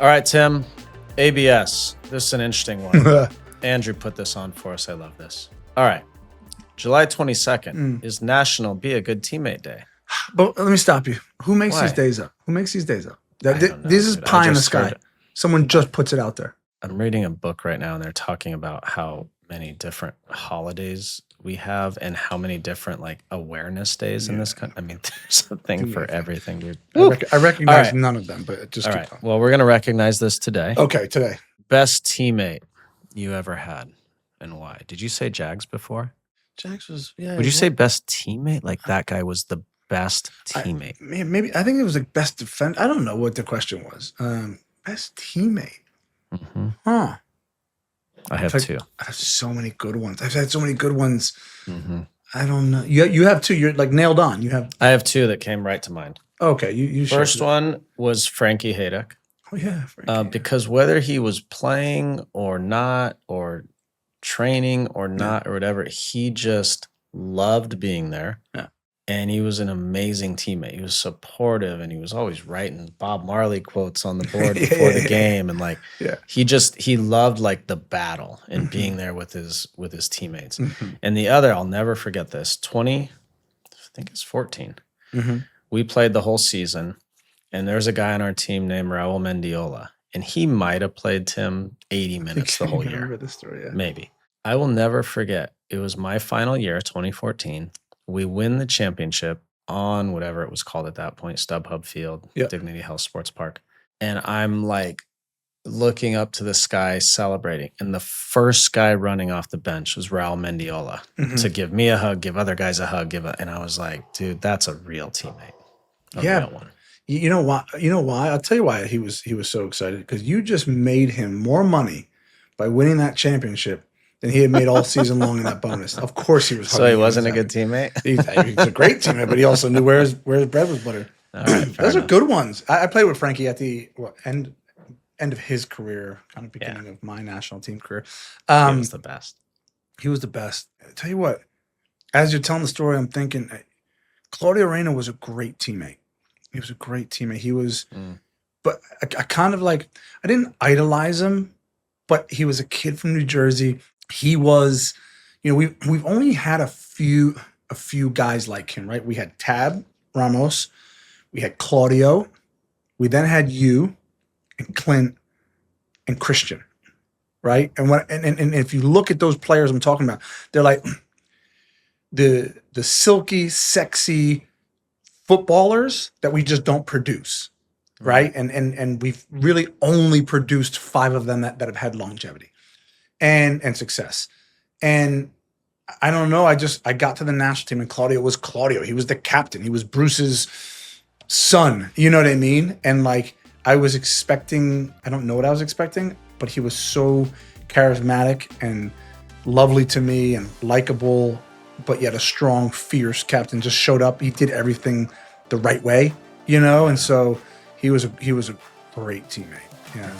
All right, Tim. ABS. This is an interesting one. Andrew put this on for us. I love this. All right. July 22nd is National Be a Good Teammate Day. But let me stop you. Who makes Why? these days up? Who makes these days up? I don't know, This is dude. pie I in the just sky. heard- Someone just puts it out there. I'm reading a book right now, and they're talking about how many different holidays we have and how many different like awareness days in this country. I mean, there's a thing for everything, dude. I recognize right. none of them, but just All keep right. going. Well, we're going to recognize this today. Okay, today. Best teammate you ever had and why? Did you say Jags before? Jax was, yeah. Would you say best teammate? Like that guy was the best teammate. Maybe I think it was like best defense. I don't know what the question was. Best teammate. Mm-hmm. Huh. I have two. I have so many good ones. I've had so many good ones. Mm-hmm. I don't know. You have two. You're like nailed on. You have. I have two that came right to mind. Okay. You First one was Frankie Haydock. Oh yeah. Frankie. Because whether he was playing or not, or training or not, or whatever, he just loved being there. Yeah. And he was an amazing teammate. He was supportive, and he was always writing Bob Marley quotes on the board before the game. And like, he loved like the battle and being there with his teammates. Mm-hmm. And the other, I'll never forget this. 14. Mm-hmm. We played the whole season, and there's a guy on our team named Raul Mendiola, and he might have played Tim 80 minutes the whole year. I remember this story, yeah. Maybe. I will never forget. It was my final year, 2014. We win the championship on whatever it was called at that point, StubHub Field, Dignity Health Sports Park. And I'm like looking up to the sky, celebrating. And the first guy running off the bench was Raul Mendiola to give me a hug, give other guys a hug, and I was like, dude, that's a real teammate. A real one. You know why? I'll tell you why he was so excited, because you just made him more money by winning that championship than he had made all season long in that bonus. Of course he was. So he wasn't a good teammate? He's a great teammate, but he also knew where his bread was buttered. All right, Those are good ones. I played with Frankie at the end of his career, kind of beginning of my national team career. He was the best. He was the best. I tell you what, as you're telling the story, I'm thinking Claudio Reyna was a great teammate. He was a great teammate. He was, but I kind of like, I didn't idolize him, but he was a kid from New Jersey. He was, we've only had a few guys like him, right? We had Tab Ramos, we had Claudio, we then had you and Clint and Christian, right? And and if you look at those players I'm talking about, they're like the silky, sexy footballers that we just don't produce, right? And we've really only produced 5 of them that have had longevity and success. And I don't know, I got to the national team, and Claudio was Claudio. He was the captain. He was Bruce's son. You know what I mean? And like, I was expecting, I don't know what I was expecting, but he was so charismatic and lovely to me and likable, but yet a strong, fierce captain. Just showed up. He did everything the right way, and so he was a great teammate. Yeah.